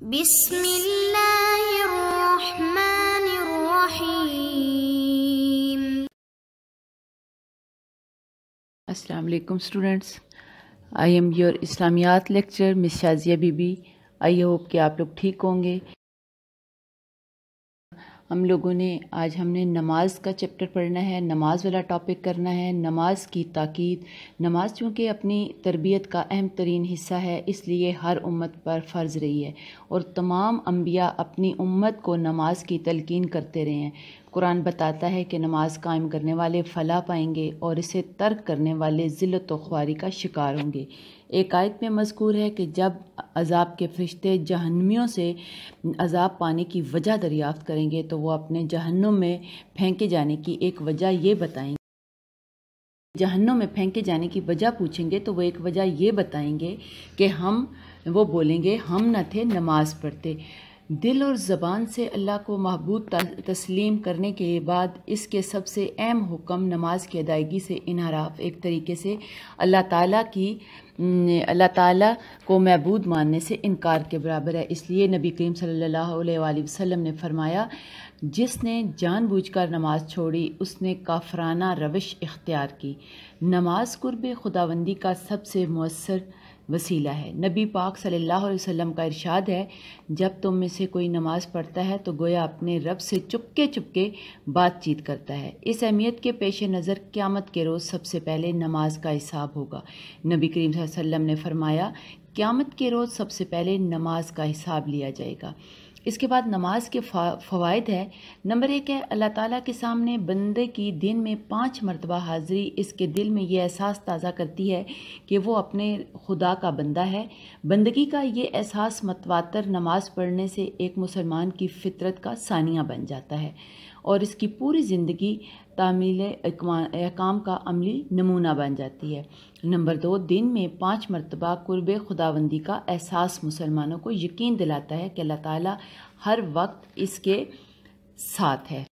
بسم اللہ الرحمن الرحیم۔ السلام علیکم students, I am your Islamiyat lecture miss Shazia Bibi. I hope کہ آپ لوگ ٹھیک ہوں گے۔ آج ہم نے نماز کا چیپٹر پڑھنا ہے، نماز والا ٹاپک کرنا ہے، نماز کی تاکید۔ نماز چونکہ اپنی تربیت کا اہم ترین حصہ ہے، اس لیے ہر امت پر فرض رہی ہے اور تمام انبیاء اپنی امت کو نماز کی تلقین کرتے رہے ہیں۔ قرآن بتاتا ہے کہ نماز قائم کرنے والے فلاح پائیں گے اور اسے ترک کرنے والے ذلت و خواری کا شکار ہوں گے۔ ایک آیت میں مذکور ہے کہ جب عذاب کے فرشتے جہنمیوں سے عذاب پانے کی وجہ دریافت کریں گے تو وہ اپنے جہنم میں پھینکے جانے کی ایک وجہ یہ بتائیں گے۔ جہنم میں پھینکے جانے کی وجہ پوچھیں گے تو وہ ایک وجہ یہ بتائیں گے کہ وہ بولیں گے ہم نہ تھے نماز پڑھتے۔ دل اور زبان سے اللہ کو معبود تسلیم کرنے کے بعد اس کے سب سے اہم حکم نماز کی ادائیگی سے انحراف ایک طریقے سے اللہ تعالیٰ کو معبود ماننے سے انکار کے برابر ہے۔ اس لیے نبی کریم صلی اللہ علیہ وآلہ وسلم نے فرمایا، جس نے جان بوجھ کر نماز چھوڑی اس نے کافرانہ روش اختیار کی۔ نماز قرب خداوندی کا سب سے مؤثر وسیلہ ہے۔ نبی پاک صلی اللہ علیہ وسلم کا ارشاد ہے، جب تم میں سے کوئی نماز پڑھتا ہے تو گویا اپنے رب سے چپکے بات چیت کرتا ہے۔ اس اہمیت کے پیش نظر قیامت کے روز سب سے پہلے نماز کا حساب ہوگا۔ نبی کریم صلی اللہ علیہ وسلم نے فرمایا، قیامت کے روز سب سے پہلے نماز کا حساب لیا جائے گا۔ اس کے بعد نماز کے فوائد ہے۔ نمبر 1 ہے، اللہ تعالیٰ کے سامنے بندے کی دن میں 5 مرتبہ حاضری اس کے دل میں یہ احساس تازہ کرتی ہے کہ وہ اپنے خدا کا بندہ ہے۔ بندگی کا یہ احساس متواتر نماز پڑھنے سے ایک مسلمان کی فطرت کا ثانیہ بن جاتا ہے اور اس کی پوری زندگی تعمیل احکام کا عملی نمونہ بن جاتی ہے۔ نمبر 2، دن میں 5 مرتبہ قرب خداوندی کا احساس مسلمانوں کو یقین دلاتا ہے کہ اللہ تعالیٰ ہر وقت اس کے ساتھ ہے۔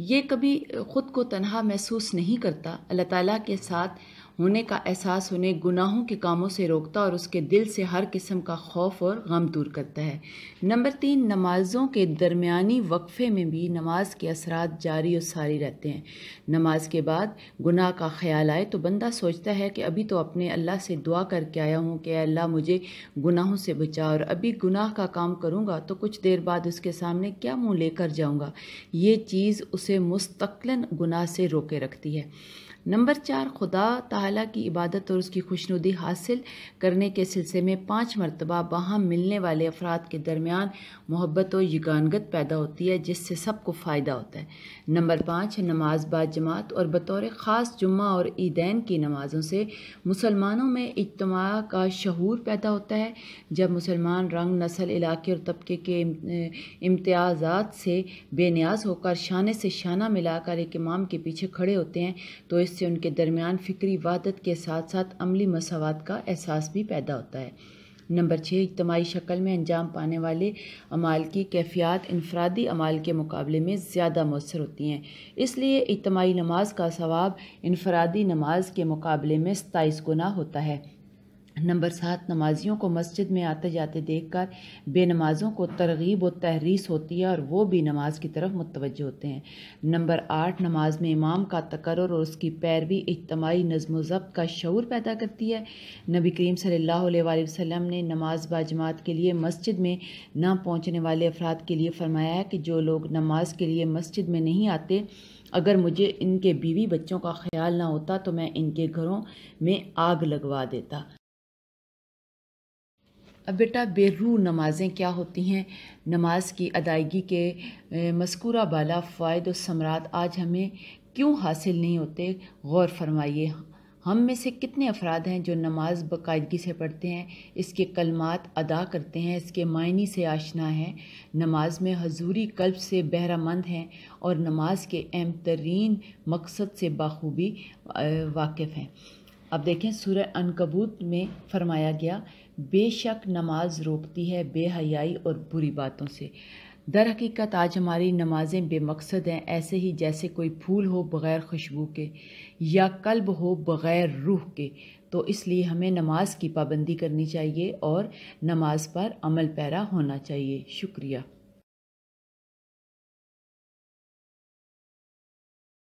یہ کبھی خود کو تنہا محسوس نہیں کرتا۔ اللہ تعالیٰ کے ساتھ ہونے کا احساس انہیں گناہوں کے کاموں سے روکتا اور اس کے دل سے ہر قسم کا خوف اور غم دور کرتا ہے۔ نمبر 3، نمازوں کے درمیانی وقفے میں بھی نماز کے اثرات جاری و ساری رہتے ہیں۔ نماز کے بعد گناہ کا خیال آئے تو بندہ سوچتا ہے کہ ابھی تو اپنے اللہ سے دعا کر کے آیا ہوں کہ اے اللہ مجھے گناہوں سے بچا، اور ابھی گناہ کا کام کروں گا تو کچھ دیر بعد اس کے سامنے کیا منہ لے کر جاؤں گا۔ یہ چیز اسے مستقلاً گناہ سے روکے رکھتی ہے۔ نمبر 4، خدا تعالیٰ کی عبادت اور اس کی خوشنودی حاصل کرنے کے سلسلے میں 5 مرتبہ باہم ملنے والے افراد کے درمیان محبت و یگانگت پیدا ہوتی ہے جس سے سب کو فائدہ ہوتا ہے۔ نمبر 5، نماز باجماعت اور بطور خاص جمعہ اور عیدین کی نمازوں سے مسلمانوں میں اجتماع کا شعور پیدا ہوتا ہے۔ جب مسلمان رنگ، نسل، علاقے اور طبقے کے امتیازات سے بے نیاز ہو کر شانے سے شانہ ملا کر ایک امام کے پیچھے کھڑے ہوتے ہیں تو اس سے ان کے درمیان فکری وحدت کے ساتھ ساتھ عملی مساوات کا احساس بھی پیدا ہوتا ہے۔ نمبر 6، اجتماعی شکل میں انجام پانے والے اعمال کی کیفیات انفرادی اعمال کے مقابلے میں زیادہ مؤثر ہوتی ہیں، اس لیے اجتماعی نماز کا ثواب انفرادی نماز کے مقابلے میں 27 گنا ہوتا ہے۔ نمبر 7، نمازیوں کو مسجد میں آتے جاتے دیکھ کر بے نمازوں کو ترغیب و تحریس ہوتی ہے اور وہ بھی نماز کی طرف متوجہ ہوتے ہیں۔ نمبر 8، نماز میں امام کا تقرر اور اس کی پیروی اجتماعی نظم و ضبط کا شعور پیدا کرتی ہے۔ نبی کریم صلی اللہ علیہ وآلہ وسلم نے نماز باجماعت کے لیے مسجد میں نہ پہنچنے والے افراد کے لیے فرمایا ہے کہ جو لوگ نماز کے لیے مسجد میں نہیں آتے، اگر مجھے ان کے بیوی بچوں کا خیال نہ ہوتا تو میں ان کے گھروں میں آگ لگوا دیتا۔ اب بیٹا بے روح نمازیں کیا ہوتی ہیں؟ نماز کی ادائیگی کے مذکورہ بالا فوائد و ثمرات آج ہمیں کیوں حاصل نہیں ہوتے؟ غور فرمائیے۔ ہم میں سے کتنے افراد ہیں جو نماز باقاعدگی سے پڑھتے ہیں، اس کے کلمات ادا کرتے ہیں، اس کے معنی سے آشنا ہیں، نماز میں حضوری قلب سے بہرہ مند ہیں اور نماز کے اہم ترین مقصد سے بخوبی واقف ہیں؟ اب دیکھیں، سورہ عنکبوت میں فرمایا گیا، بے شک نماز روکتی ہے بے حیائی اور بری باتوں سے۔ در حقیقت آج ہماری نمازیں بے مقصد ہیں، ایسے ہی جیسے کوئی پھول ہو بغیر خوشبو کے یا قلب ہو بغیر روح کے۔ تو اس لیے ہمیں نماز کی پابندی کرنی چاہیے اور نماز پر عمل پیرا ہونا چاہیے۔ شکریہ۔